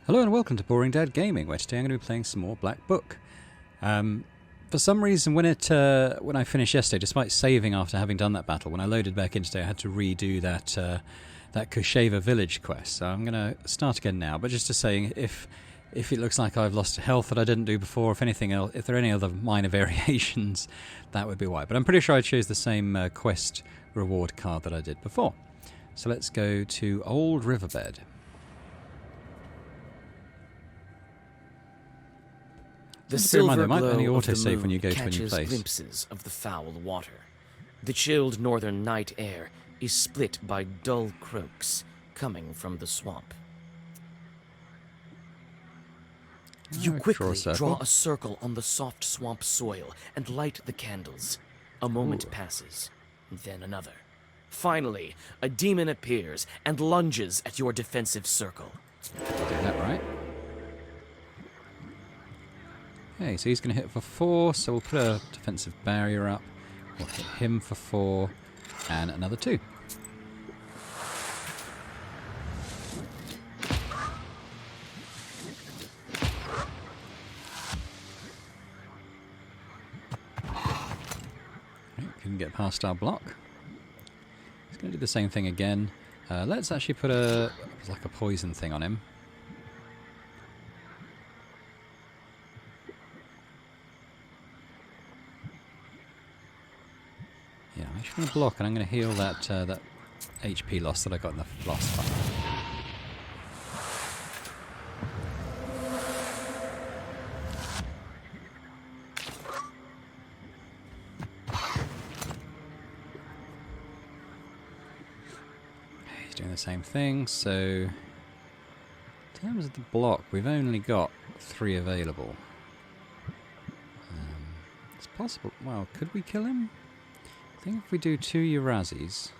Hello and welcome to Boring Dad Gaming, where today I'm going to be playing some more Black Book. For some reason, when I finished yesterday, despite saving after having done that battle, when I loaded back in today, I had to redo that Kosheva village quest. So I'm going to start again now. But just to say, if it looks like I've lost health that I didn't do before, if anything else, if there are any other minor variations, that would be why. But I'm pretty sure I chose the same quest reward card that I did before. So let's go to Old Riverbed. The silver glow only of the autosave moon when you go to a new catches place. glimpses of the foul water. The chilled northern night air is split by dull croaks coming from the swamp. You quickly draw a circle on the soft swamp soil and light the candles. A moment passes, then another. Finally, a demon appears and lunges at your defensive circle. Did that right? Okay, so he's going to hit for 4, so we'll put a defensive barrier up. We'll hit him for 4, and another 2. Okay, couldn't get past our block. He's going to do the same thing again. Let's actually put a poison thing on him. Yeah, I'm actually going to block, and I'm going to heal that that HP loss that I got in the last fight. He's doing the same thing, so in terms of the block, we've only got 3 available. It's possible. Well, could we kill him? I think if we do 2 Eurazis...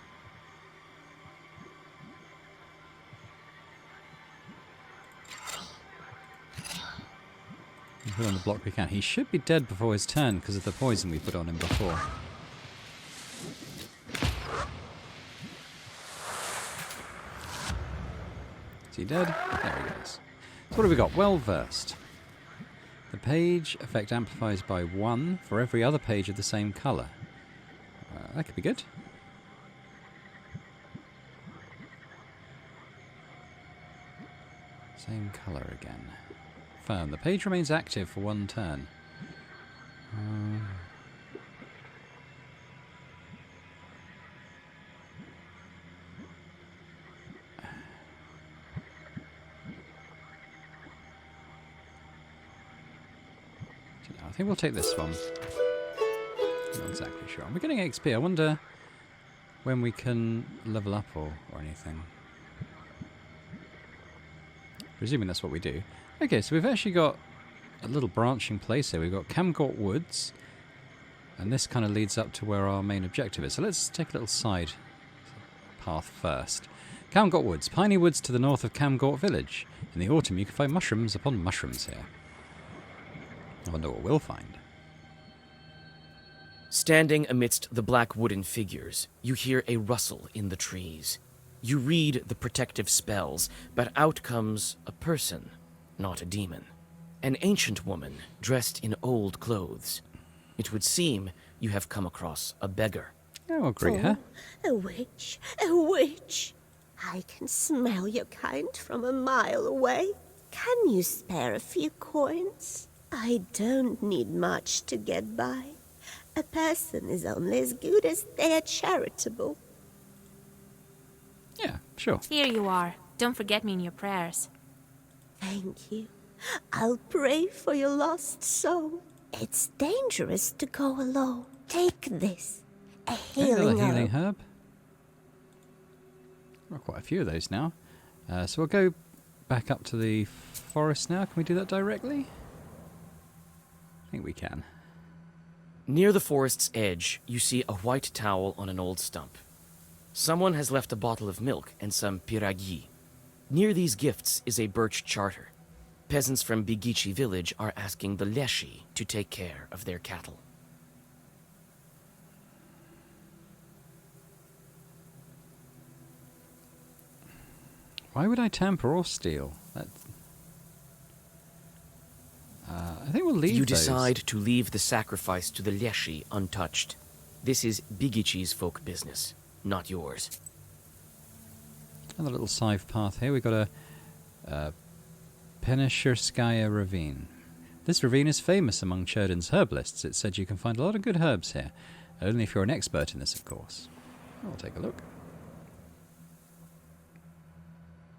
put on the block we can. He should be dead before his turn because of the poison we put on him before. Is he dead? There he goes. So what have we got? Well versed. The page effect amplifies by 1 for every other page of the same colour. That could be good. Same colour again. Firm. The page remains active for 1 turn. I think we'll take this one. Not exactly sure. We're getting XP. I wonder when we can level up or anything. Presuming that's what we do. Okay, so we've actually got a little branching place here. We've got Camgort Woods, and this kind of leads up to where our main objective is. So let's take a little side path first. Camgort Woods. Piney woods to the north of Camgort Village. In the autumn you can find mushrooms upon mushrooms here. I wonder what we'll find. Standing amidst the black wooden figures, you hear a rustle in the trees. You read the protective spells, but out comes a person, not a demon. An ancient woman dressed in old clothes. It would seem you have come across a beggar. Oh, I'll greet her. A witch, a witch. I can smell your kind from a mile away. Can you spare a few coins? I don't need much to get by. A person is only as good as they are charitable. Yeah, sure. Here you are. Don't forget me in your prayers. Thank you. I'll pray for your lost soul. It's dangerous to go alone. Take this. A healing herb. herb. Got quite a few of those now. So we'll go back up to the forest now. Can we do that directly? I think we can. Near the forest's edge, you see a white towel on an old stump. Someone has left a bottle of milk and some piragi. Near these gifts is a birch charter. Peasants from Bigici village are asking the Leshi to take care of their cattle. Why would I tamper or steal? think we'll leave You those. decide to leave the sacrifice to the Leshy untouched. This is Bigici's folk business, not yours. Another little side path here. We've got a Penishirskaya ravine. This ravine is famous among Cherdin's herbalists. It's said you can find a lot of good herbs here. Only if you're an expert in this, of course. I'll take a look.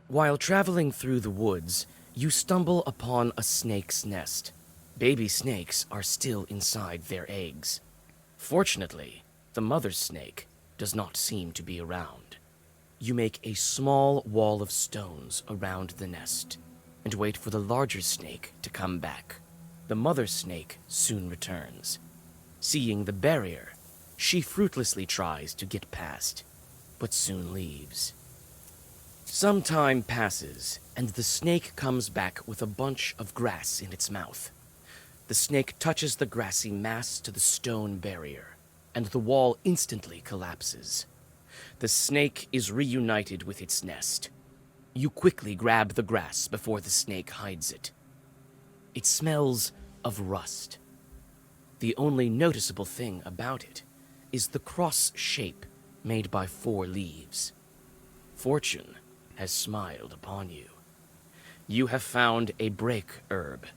While traveling through the woods, you stumble upon a snake's nest. Baby snakes are still inside their eggs. Fortunately, the mother snake does not seem to be around. You make a small wall of stones around the nest and wait for the larger snake to come back. The mother snake soon returns. Seeing the barrier, she fruitlessly tries to get past, but soon leaves. Some time passes, and the snake comes back with a bunch of grass in its mouth. The snake touches the grassy mass to the stone barrier, and the wall instantly collapses. The snake is reunited with its nest. You quickly grab the grass before the snake hides it. It smells of rust. The only noticeable thing about it is the cross shape made by 4 leaves. Fortune has smiled upon you. You have found a break herb,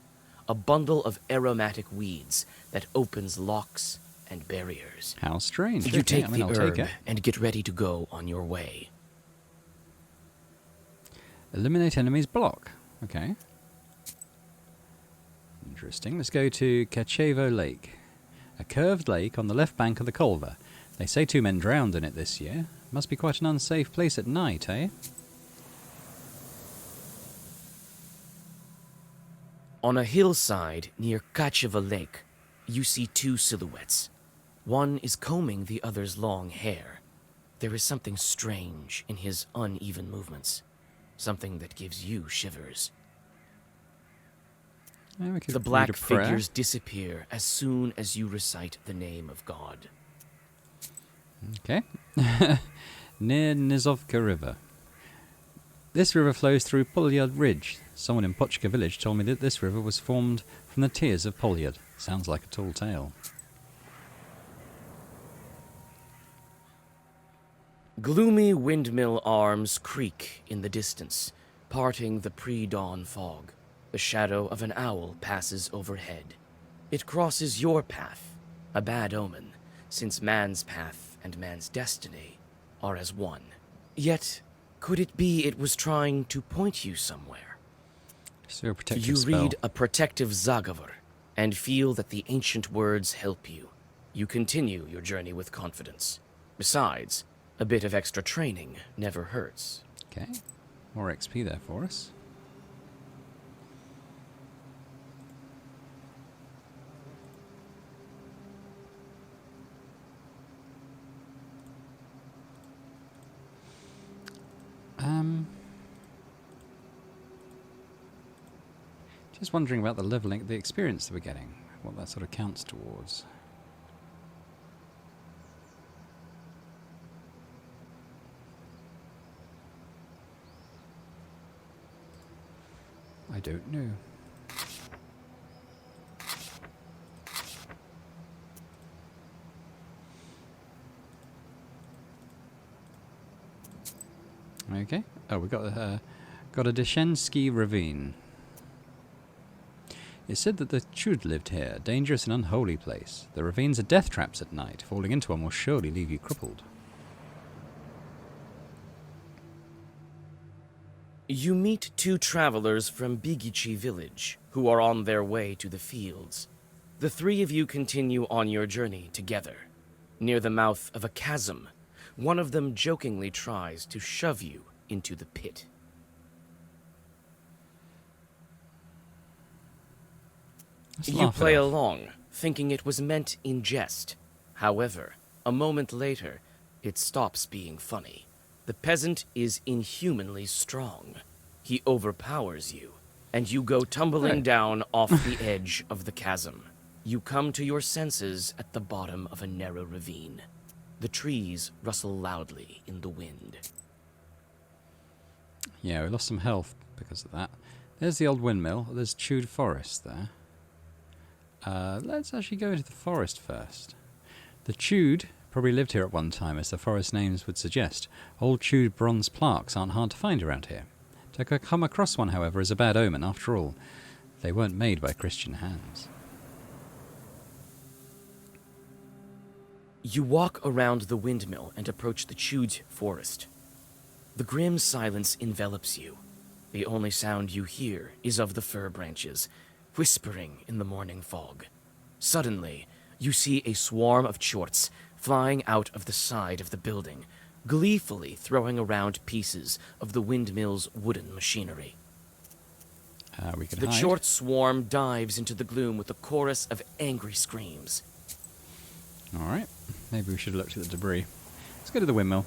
a bundle of aromatic weeds that opens locks and barriers. How strange. You Okay, take I mean, the I'll herb take it. and get ready to go on your way. Eliminate enemy's block. Okay. Interesting. Let's go to Kachevo Lake. A curved lake on the left bank of the Kolva. They say 2 men drowned in it this year. Must be quite an unsafe place at night, eh? On a hillside near Kacheva Lake, you see 2 silhouettes. One is combing the other's long hair. There is something strange in his uneven movements. Something that gives you shivers. Yeah, we could The read black a prayer. figures disappear as soon as you recite the name of God. Okay. Near Nizovka River. This river flows through Polyud Ridge. Someone in Pochka village told me that this river was formed from the tears of Polyud. Sounds like a tall tale. Gloomy windmill arms creak in the distance, parting the pre-dawn fog. The shadow of an owl passes overhead. It crosses your path, a bad omen, since man's path and man's destiny are as one. Yet, could it be it was trying to point you somewhere? So a protective You spell. read a protective Zagavar and feel that the ancient words help you. You continue your journey with confidence. Besides, a bit of extra training never hurts. Okay. More XP there for us. Just wondering about the leveling, the experience that we're getting, what that sort of counts towards. I don't know. Okay. Oh, we got a Deshensky ravine. It's said that the Chud lived here, a dangerous and unholy place. The ravines are death traps at night. Falling into one will surely leave you crippled. You meet 2 travelers from Bigichi village who are on their way to the fields. The 3 of you continue on your journey together. Near the mouth of a chasm, one of them jokingly tries to shove you into the pit. You play along, thinking it was meant in jest. However, a moment later, it stops being funny. The peasant is inhumanly strong. He overpowers you, and you go tumbling down off the edge of the chasm. You come to your senses at the bottom of a narrow ravine. The trees rustle loudly in the wind. Yeah, we lost some health because of that. There's the old windmill. There's Chewed Forest there. Let's actually go into the forest first. The chewed probably lived here at one time, as the forest names would suggest. Old chewed bronze plaques aren't hard to find around here. To come across one, however, is a bad omen. After all, they weren't made by Christian hands. You walk around the windmill and approach the chewed forest. The grim silence envelops you. The only sound you hear is of the fir branches, whispering in the morning fog. Suddenly, you see a swarm of chorts flying out of the side of the building, gleefully throwing around pieces of the windmill's wooden machinery. We can The hide. chort swarm dives into the gloom with a chorus of angry screams. Alright, maybe we should have looked at the debris. Let's go to the windmill.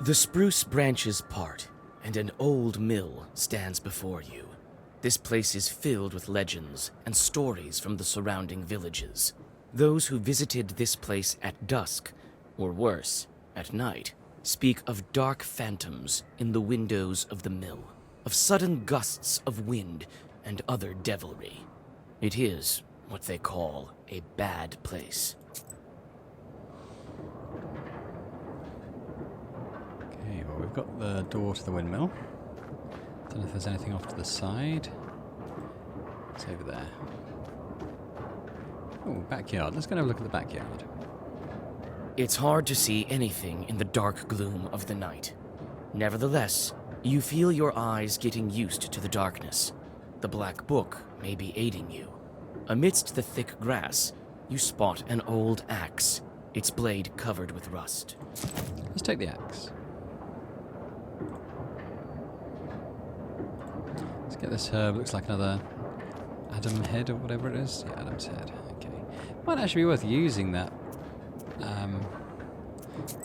The spruce branches part, and an old mill stands before you. This place is filled with legends and stories from the surrounding villages. Those who visited this place at dusk, or worse, at night, speak of dark phantoms in the windows of the mill, of sudden gusts of wind and other devilry. It is what they call a bad place. Okay, well, we've got the door to the windmill. Don't know if there's anything off to the side. It's over there. Oh, backyard. Let's go and have a look at the backyard. It's hard to see anything in the dark gloom of the night. Nevertheless, you feel your eyes getting used to the darkness. The black book may be aiding you. Amidst the thick grass, you spot an old axe, its blade covered with rust. Let's take the axe. Let's get this herb. Looks like another Adam head or whatever it is. Yeah, Adam's head. Okay. Might actually be worth using that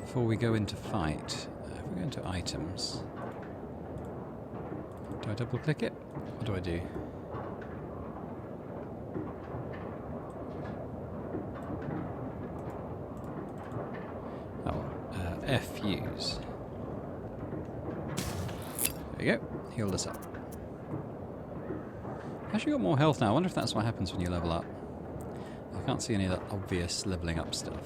before we go into fight. If we go into items, do I double click it? What do I do? Oh, F use. There you go. Healed us up. Actually got more health now. I wonder if that's what happens when you level up. I can't see any of that obvious leveling up stuff.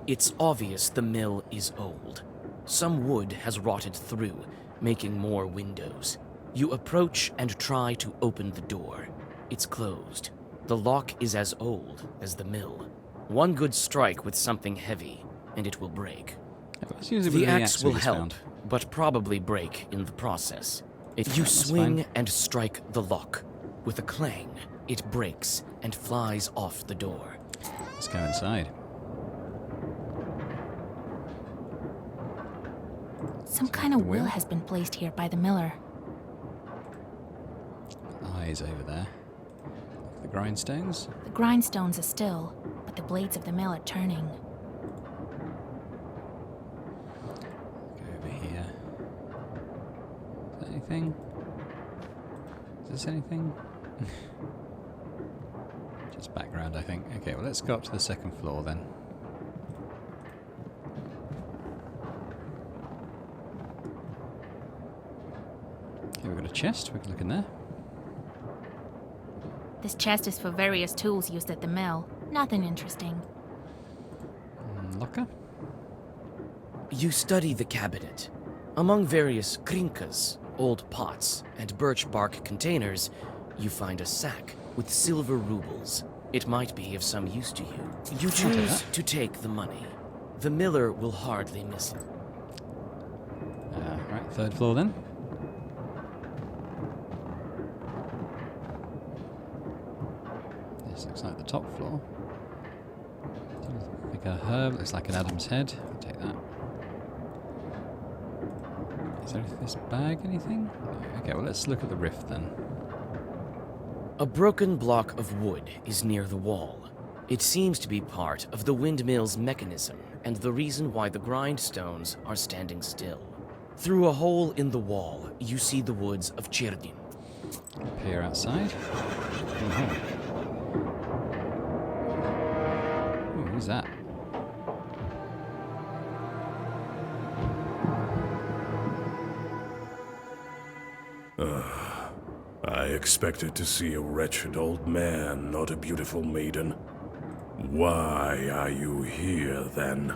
It's obvious the mill is old. Some wood has rotted through, making more windows. You approach and try to open the door. It's closed. The lock is as old as the mill. One good strike with something heavy, and it will break. Yeah, let's use it with The the axe we will just help, found. but probably break in the process. If you That's swing fine. and strike the lock, with a clang, it breaks and flies off the door. Let's go inside. Some kind of The wheel? will has been placed here by the miller. Eyes over there. The grindstones. The grindstones are still, but the blades of the mill are turning. Go over here. Is that anything? Is this anything? Just background, I think. Okay, well, let's go up to the second floor then. Okay, we've got a chest. We can look in there. This chest is for various tools used at the mill. Nothing interesting. Locker. You study the cabinet. Among various krinkas, old pots, and birch bark containers, you find a sack with silver rubles. It might be of some use to you. You choose to take the money. The miller will hardly miss it. Right, third floor then. This looks like the top floor. Like a herb, looks like an Adam's head. I'll take that. Is there this bag anything? No. Okay, well let's look at the rift then. A broken block of wood is near the wall. It seems to be part of the windmill's mechanism and the reason why the grindstones are standing still. Through a hole in the wall, you see the woods of Chirdin. Peer outside. Oh, who's that? I expected to see a wretched old man, not a beautiful maiden. Why are you here, then?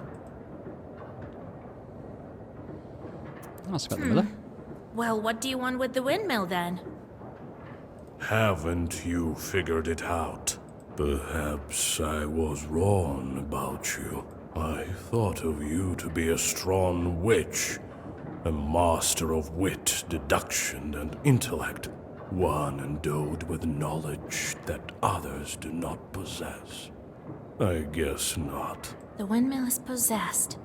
Ask about the miller. Well, what do you want with the windmill then? Haven't you figured it out? Perhaps I was wrong about you. I thought of you to be a strong witch, a master of wit, deduction, and intellect, one endowed with knowledge that others do not possess. I guess not. The windmill is possessed.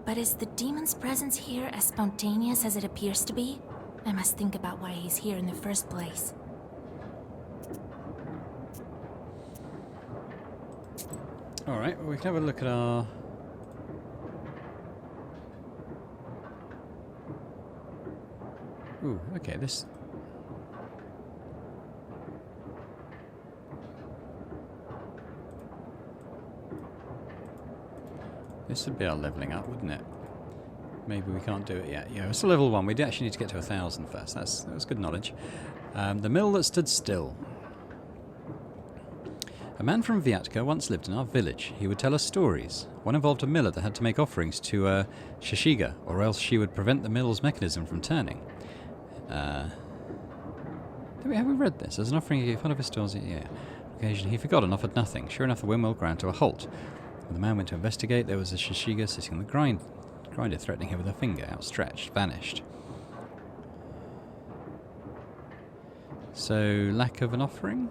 But is the demon's presence here as spontaneous as it appears to be? I must think about why he's here in the first place. Alright, well, we can have a look at our... Ooh, okay, this... This would be our levelling up, wouldn't it? Maybe we can't do it yet. Yeah, it's a level 1. We do actually need to get to 1,000 first. That was good knowledge. The mill that stood still. A man from Vyatka once lived in our village. He would tell us stories. One involved a miller that had to make offerings to Shashiga, or else she would prevent the mill's mechanism from turning. Have we read this? As an offering, he gave one of his stores. Yeah. Occasionally, he forgot and offered nothing. Sure enough, the windmill ground to a halt. When the man went to investigate, there was a Shashiga sitting on the grinder, threatening him with a finger outstretched, vanished. So, lack of an offering?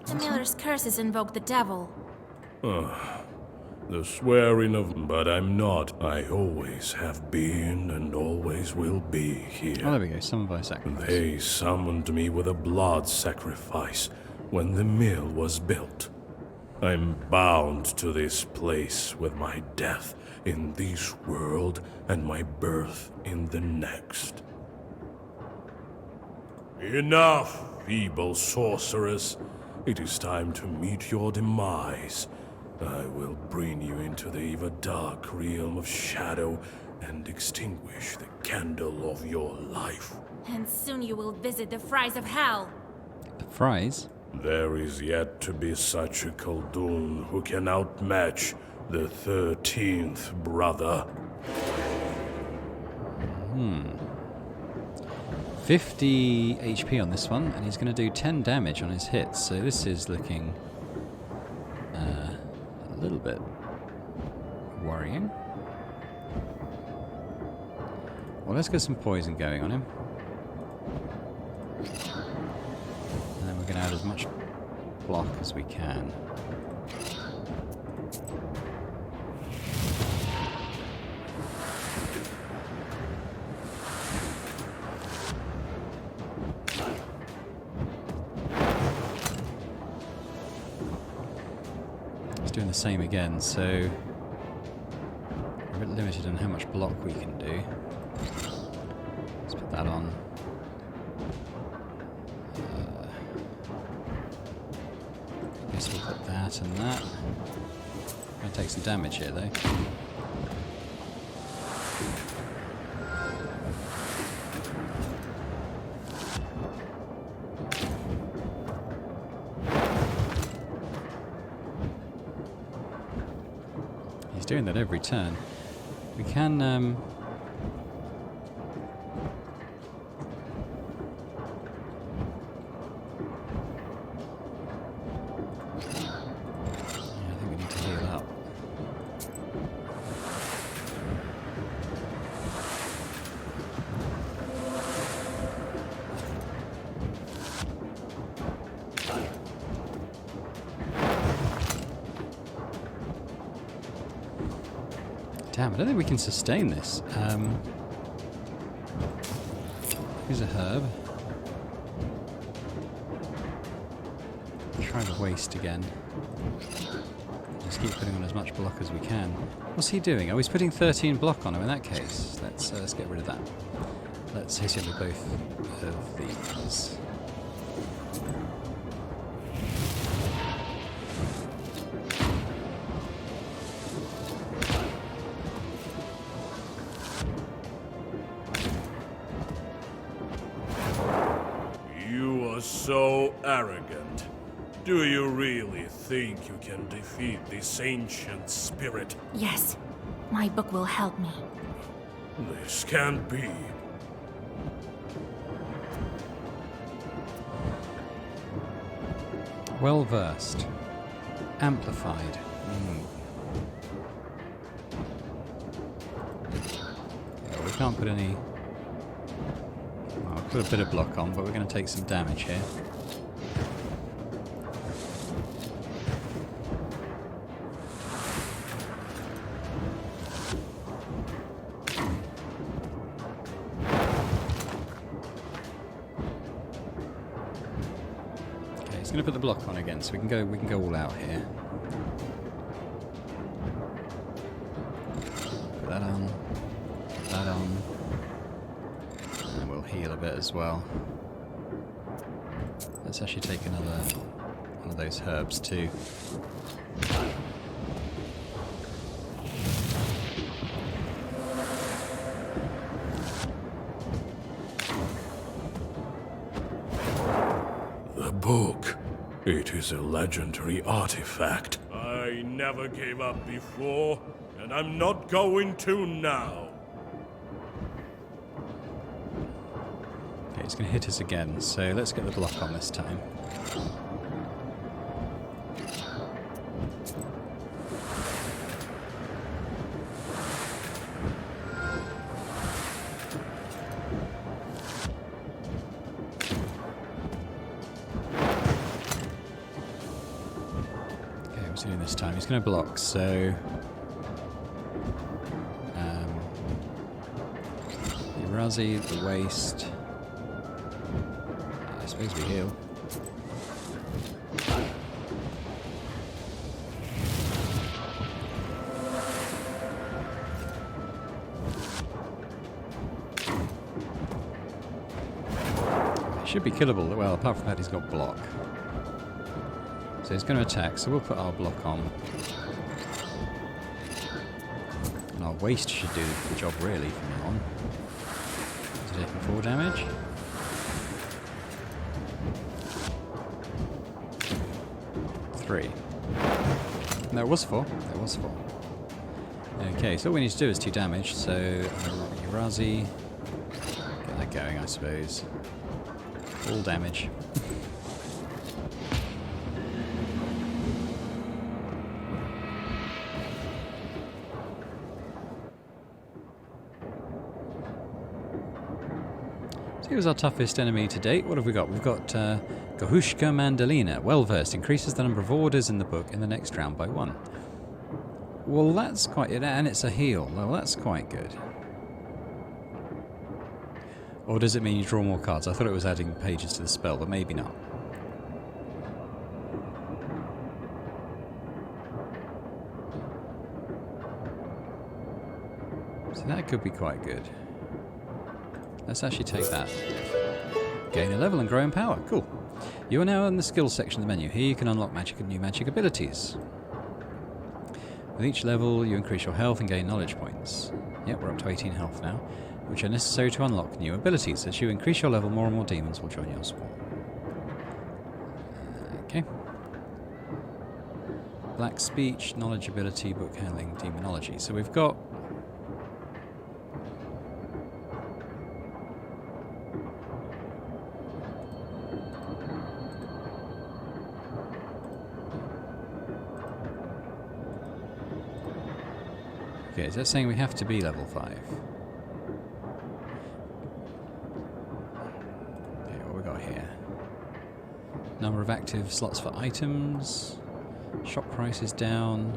The miller's curses invoke the devil. The swearing of... But I'm not. I always have been and always will be here. Oh, there we go. Summoned by sacrifice. They summoned me with a blood sacrifice when the mill was built. I'm bound to this place with my death in this world and my birth in the next. Enough, feeble sorceress. It is time to meet your demise. I will bring you into the ever dark realm of shadow and extinguish the candle of your life. And soon you will visit the fries of hell. The fries? There is yet to be such a Khaldun who can outmatch the 13th brother. 50 HP on this one, and he's going to do 10 damage on his hits, so this is looking a little bit worrying. Well, let's get some poison going on him. And then we're going to add as much block as we can. Doing the same again, so we're a bit limited on how much block we can do. Let's put that on. I guess we'll put that and that. Gonna take some damage here though. Doing that every turn. We can yeah, I think we need to heal up. Damn, I don't think we can sustain this. Here's a herb. Try the waste again. Just keep putting on as much block as we can. What's he doing? Oh, he's putting 13 block on him in that case. Let's get rid of that. Let's hit him with both of these. You are so arrogant. Do you really think you can defeat this ancient spirit? Yes, my book will help me. This can't be. Well versed. Amplified. Yeah, we can't put any... Well, I'll put a bit of block on, but we're going to take some damage here. Going to put the block on again, so we can go all out here. Put that on. Put that on. And we'll heal a bit as well. Let's actually take another one of those herbs too. The book. It is a legendary artifact. I never gave up before, and I'm not going to now. Okay, it's going to hit us again, so let's get the block on this time. Doing this time. He's going to block, so Urazi, the waist. I suppose we heal. It should be killable. Well, apart from that, he's got block. So he's going to attack, so we'll put our block on. And our waist should do the job really from now on. Is he taking 4 damage? Three. No, it was 4. It was 4. Okay, so all we need to do is 2 damage, so Urazi, get that going, I suppose. All damage. He was our toughest enemy to date. What have we got? We've got Gahushka Mandalina. Well versed. Increases the number of orders in the book in the next round by 1. Well, that's quite... And it's a heal. Well, that's quite good. Or does it mean you draw more cards? I thought it was adding pages to the spell, but maybe not. So that could be quite good. Let's actually take that. Gain a level and grow in power. Cool. You are now in the skills section of the menu. Here you can unlock new magic abilities. With each level, you increase your health and gain knowledge points. Yep, we're up to 18 health now, which are necessary to unlock new abilities. As you increase your level, more and more demons will join your spawn. Okay. Black speech, knowledge ability, book handling, demonology. So we've got... Okay, is that saying we have to be level 5? Okay, what we got here? Number of active slots for items. Shop price is down.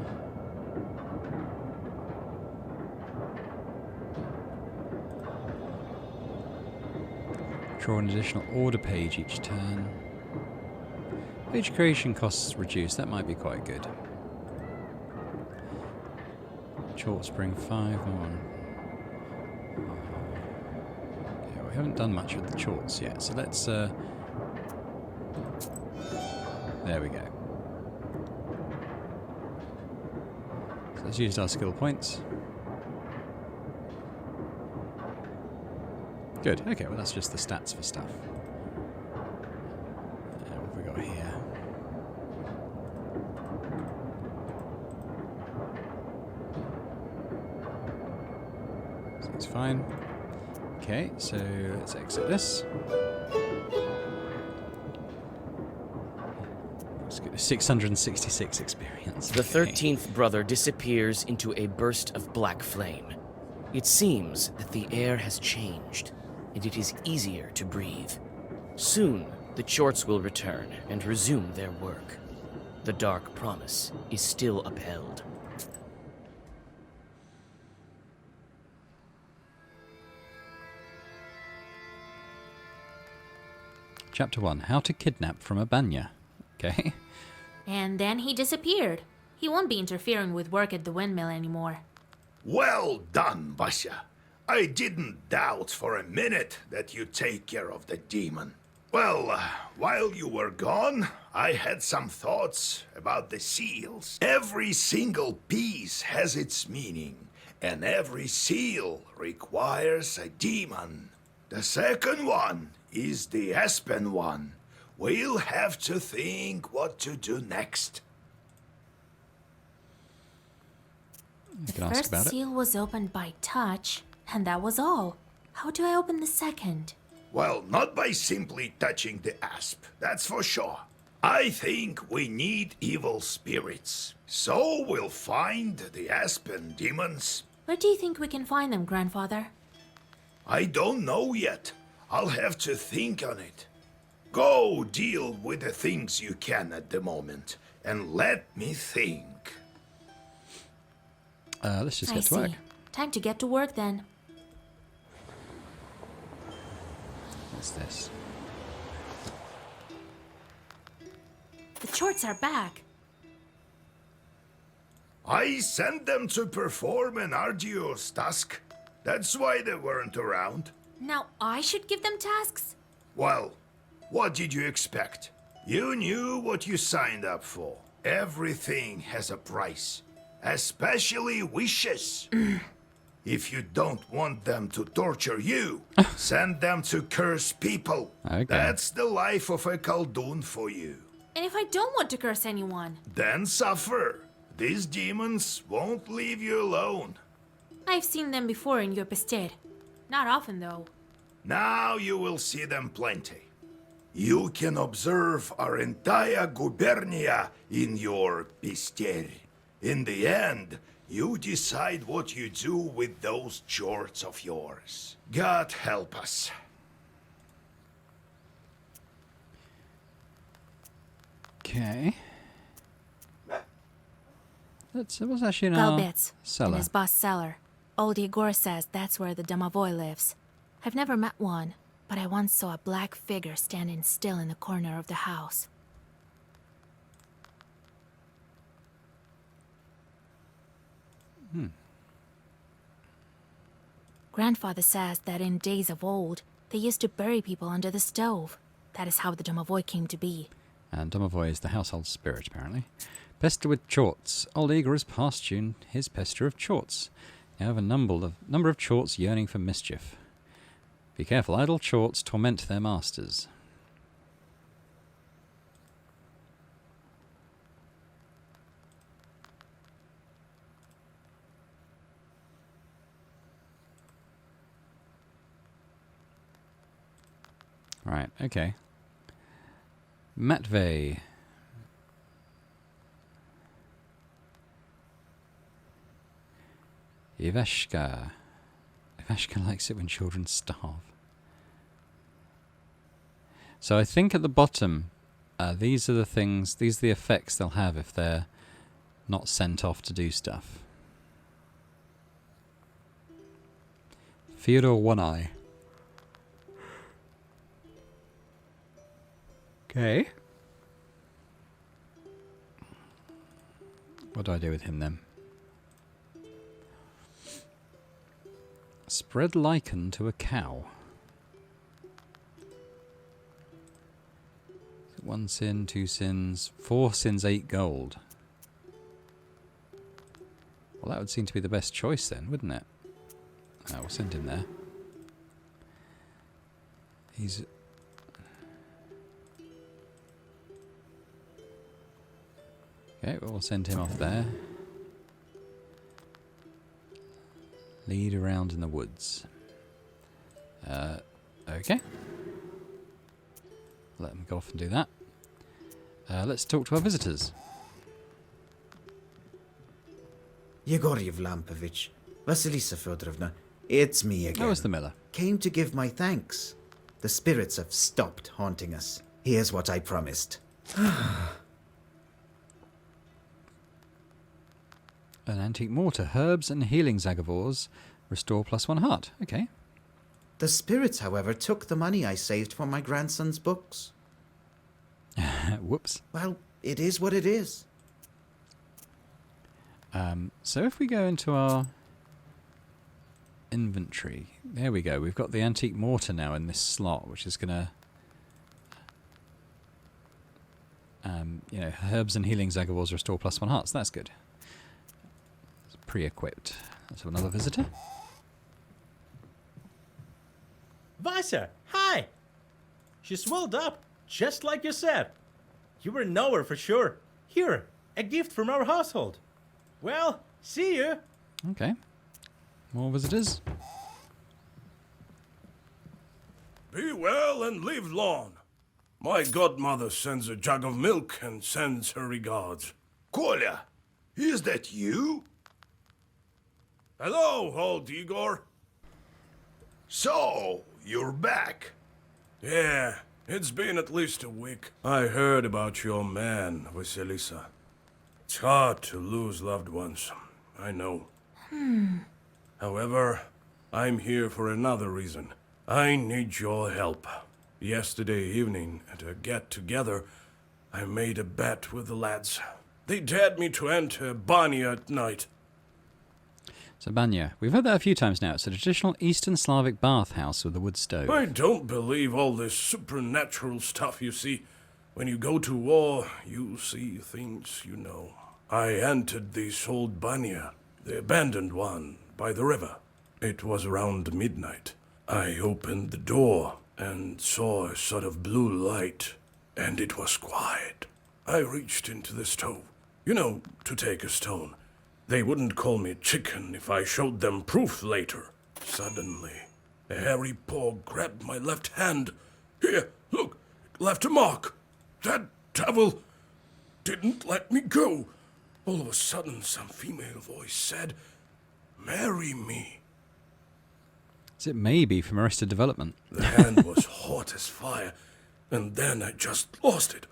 Draw an additional order page each turn. Page creation costs reduced. That might be quite good. Short spring 5 on. Yeah, we're we haven't done much with the chorts yet, so let's... there we go. So let's use our skill points. Good, okay, well that's just the stats for stuff. What have we got here? So it's fine. Okay, so let's exit this. Let's get 666 experience. The Okay. 13th brother disappears into a burst of black flame. It seems that the air has changed, and it is easier to breathe. Soon, the Chorts will return and resume their work. The dark promise is still upheld. Chapter 1, How to Kidnap from a Banya. Okay. And then he disappeared. He won't be interfering with work at the windmill anymore. Well done, Basha. I didn't doubt for a minute that you'd take care of the demon. Well, while you were gone, I had some thoughts about the seals. Every single piece has its meaning, and every seal requires a demon. The second one is the Aspen one. We'll have to think what to do next. You The can ask first about it. seal was opened by touch, and that was all. How do I open the second? Well, not by simply touching the asp, that's for sure. I think we need evil spirits. So we'll find the aspen demons. Where do you think we can find them, Grandfather? I don't know yet. I'll have to think on it. Go deal with the things you can at the moment, and let me think. Let's just I get to work. see. Time to get to work then. What's this? The Chorts are back. I sent them to perform an arduous task. That's why they weren't around. Now I should give them tasks? Well, what did you expect? You knew what you signed up for. Everything has a price, especially wishes. If you don't want them to torture you, send them to curse people. Okay. That's the life of a Khaldun for you. And if I don't want to curse anyone? Then suffer. These demons won't leave you alone. I've seen them before in your Pested. Not often, though. Now you will see them plenty. You can observe our entire gubernia in your pister. In the end, you decide what you do with those Chorts of yours. God help us. Okay. What's actually in Galbitz, in cellar? his boss cellar. Old Igor says that's where the Domovoy lives. I've never met one, but I once saw a black figure standing still in the corner of the house. Grandfather says that in days of old, they used to bury people under the stove. That is how the Domovoy came to be. And Domovoy is the household spirit, apparently. Pester with Chorts. Old Igor has passed you his pester of Chorts. You have a number of Chorts yearning for mischief. Be careful, idle Chorts torment their masters. Right, okay. Matvey. Ivashka. Ivashka likes it when children starve. So I think at the bottom, these are the things, these are the effects they'll have if they're not sent off to do stuff. Theodore One Eye. Okay. What do I do with him then? Spread lichen to a cow. 1 sin, 2 sins, 4 sins, 8 gold. Well, that would seem to be the best choice then, wouldn't it? We'll send him there. He's... Okay, we'll send him off there. Lead around in the woods. Okay. Let him go off and do that. Let's talk to our visitors. Yegoriev Lampovich, Vasilisa Fedorovna, it's me again. Oh, it's the miller. Came to give my thanks. The spirits have stopped haunting us. Here's what I promised. An antique mortar. Herbs and healing zagavors. Restore +1 heart. Okay. The spirits, however, took the money I saved for my grandson's books. Whoops. Well, it is what it is. So if we go into our inventory, there we go. We've got the antique mortar now in this slot, which is going to, herbs and healing zagavors restore +1 heart. So that's good. It's pre-equipped. Let's have another visitor. Vasia, hi! She swelled up, just like you said. You were nowhere for sure. Here, a gift from our household. Well, see you. Okay. More visitors. Be well and live long. My godmother sends a jug of milk and sends her regards. Kolya, is that you? Hello, old Igor. So, you're back. Yeah, it's been at least a week. I heard about your man, Vasilisa. It's hard to lose loved ones, I know. However, I'm here for another reason. I need your help. Yesterday evening, at a get-together, I made a bet with the lads. They dared me to enter Banya at night. So Banya, we've heard that a few times now. It's a traditional Eastern Slavic bathhouse with a wood stove. I don't believe all this supernatural stuff you see. When you go to war, you see things you know. I entered this old Banya, the abandoned one, by the river. It was around midnight. I opened the door and saw a sort of blue light, and it was quiet. I reached into the stove, to take a stone. They wouldn't call me chicken if I showed them proof later. Suddenly, a hairy paw grabbed my left hand. Here, look, it left a mark. That devil didn't let me go. All of a sudden, some female voice said, "Marry me." Is it maybe from Arrested Development? The hand was hot as fire, and then I just lost it,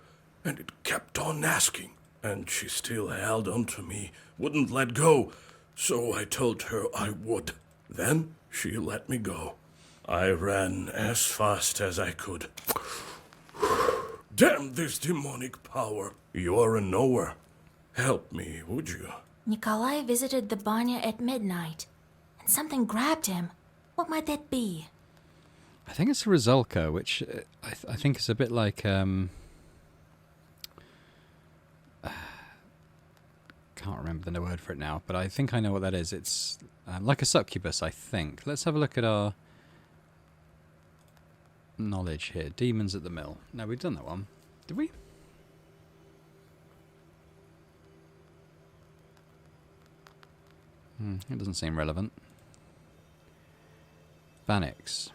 and it kept on asking, and she still held on to me, wouldn't let go, so I told her I would. Then she let me go. I ran as fast as I could. Damn this demonic power. You're a knower. Help me, would you? Nikolai visited the Banya at midnight, and something grabbed him. What might that be? I think it's a Rizalka, which I think is a bit like... can't remember the word for it now, but I think I know what that is. It's like a succubus, I think. Let's have a look at our knowledge here. Demons at the Mill. No, we've done that one. Did we? It doesn't seem relevant. Bannock's.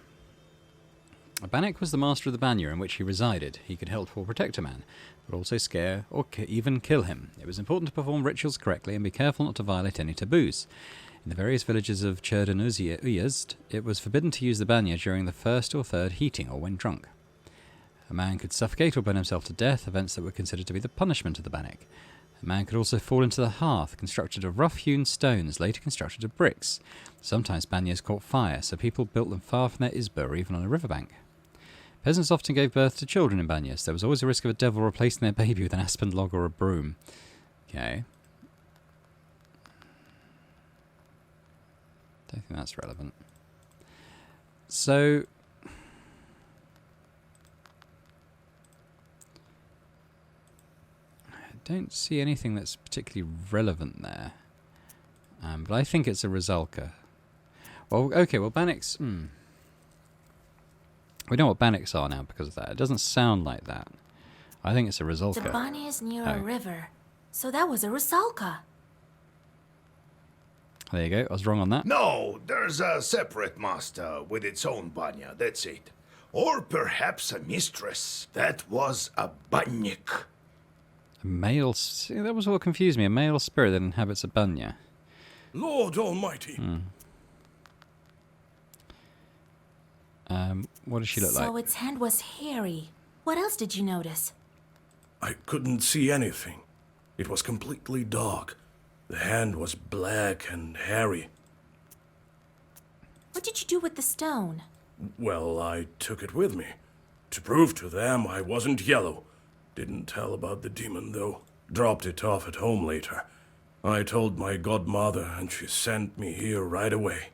A Bannock was the master of the Banya in which he resided. He could help or protect a man, but also scare or even kill him. It was important to perform rituals correctly and be careful not to violate any taboos. In the various villages of Cherden Uyezd, it was forbidden to use the Banya during the first or third heating or when drunk. A man could suffocate or burn himself to death, events that were considered to be the punishment of the Bannock. A man could also fall into the hearth, constructed of rough-hewn stones, later constructed of bricks. Sometimes banyas caught fire, so people built them far from their izba or even on a riverbank. Peasants often gave birth to children in banyas. There was always a risk of a devil replacing their baby with an aspen log or a broom. Okay. Don't think that's relevant. So... don't see anything that's particularly relevant there. But I think it's a Rusalka. Well, okay, well, Banniks... We know what Banniks are now because of that. It doesn't sound like that. I think it's a Rusalka. The bunny is near a river, so that was a Rusalka. There you go. I was wrong on that. No, there's a separate master with its own banya, that's it. Or perhaps a mistress. That was a bannik. A male... See, that was what confused me. A male spirit that inhabits a banya. Lord Almighty. What does she look like? So its hand was hairy. What else did you notice? I couldn't see anything. It was completely dark. The hand was black and hairy. What did you do with the stone? Well, I took it with me. To prove to them I wasn't yellow. Didn't tell about the demon, though. Dropped it off at home later. I told my godmother, and she sent me here right away.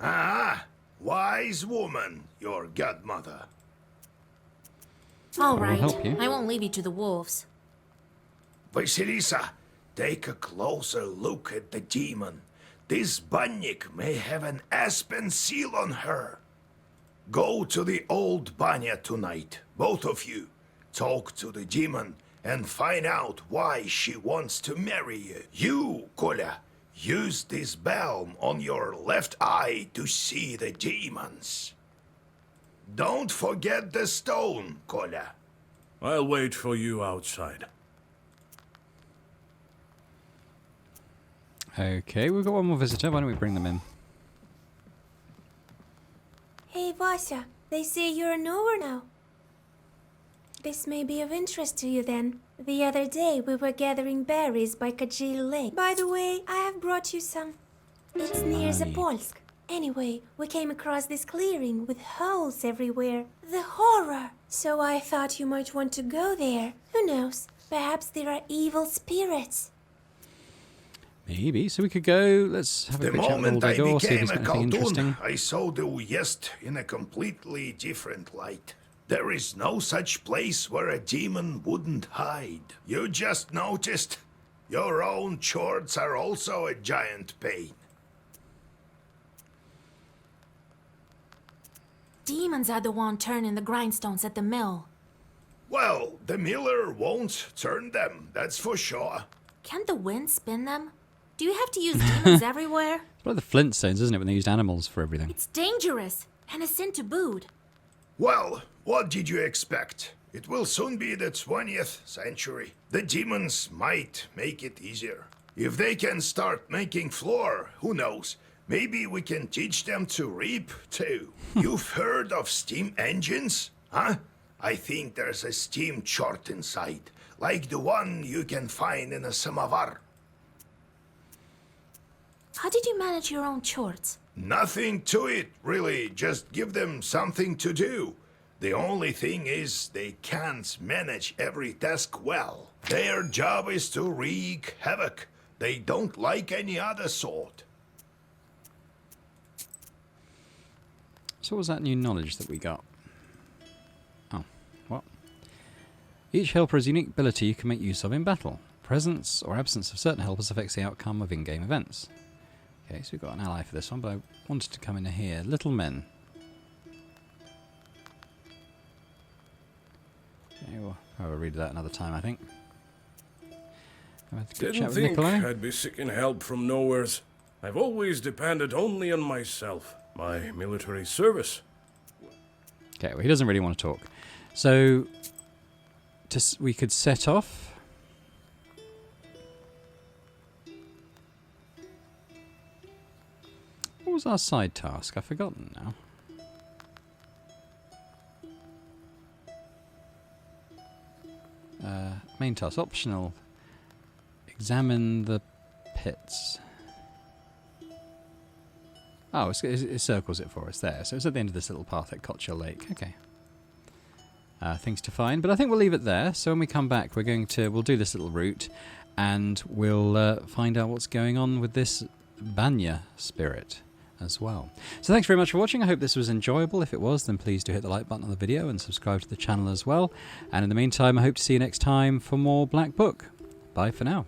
Ah, wise woman, your godmother. All will right, help you. I won't leave you to the wolves. Vasilisa, take a closer look at the demon. This bannik may have an aspen seal on her. Go to the old banya tonight, both of you. Talk to the demon and find out why she wants to marry you. You, Kolya, use this balm on your left eye to see the demons. Don't forget the stone, Kolya. I'll wait for you outside. Okay, we've got one more visitor. Why don't we bring them in? Hey, Vasya, they say you're a knower now. This may be of interest to you then. The other day we were gathering berries by Kajil Lake. By the way, I have brought you some. It's near Zapolsk. Anyway, we came across this clearing with holes everywhere. The horror! So I thought you might want to go there. Who knows? Perhaps there are evil spirits. Maybe. So we could go. Let's have a The quick chat with moment I Aldegor, see if became he's a got anything interesting. Khaldun, I saw the Uyezd in a completely different light. There is no such place where a demon wouldn't hide. You just noticed? Your own chords are also a giant pain. Demons are the one turning the grindstones at the mill. Well, the miller won't turn them, that's for sure. Can't the wind spin them? Do you have to use demons everywhere? It's like the Flintstones, isn't it, when they used animals for everything? It's dangerous, and a sin to boot. Well, what did you expect? It will soon be the 20th century. The demons might make it easier. If they can start making flour, who knows? Maybe we can teach them to reap, too. You've heard of steam engines? Huh? I think there's a steam chart inside, like the one you can find in a samovar. How did you manage your own chords? Nothing to it, really. Just give them something to do. The only thing is they can't manage every task well. Their job is to wreak havoc. They don't like any other sort. So what was that new knowledge that we got? Oh, what? Each helper has a unique ability you can make use of in battle. Presence or absence of certain helpers affects the outcome of in-game events. Okay, so we've got an ally for this one, but I wanted to come in here. Little men. Okay, we'll have a read of that another time, I think. Have a good chat Didn't with think Nikolai. I'd be seeking help from nowheres. I've always depended only on myself, my military service. Okay, well, he doesn't really want to talk. So, we could set off. What was our side task? I've forgotten now. Main task, optional. Examine the pits. Oh, it circles it for us there. So it's at the end of this little path at Kochel Lake. Okay. Things to find, but I think we'll leave it there. So when we come back, we'll do this little route, and we'll find out what's going on with this Banya spirit as well. So thanks very much for watching. I hope this was enjoyable. If it was, then please do hit the like button on the video and subscribe to the channel as well. And in the meantime, I hope to see you next time for more Black Book. bye for now.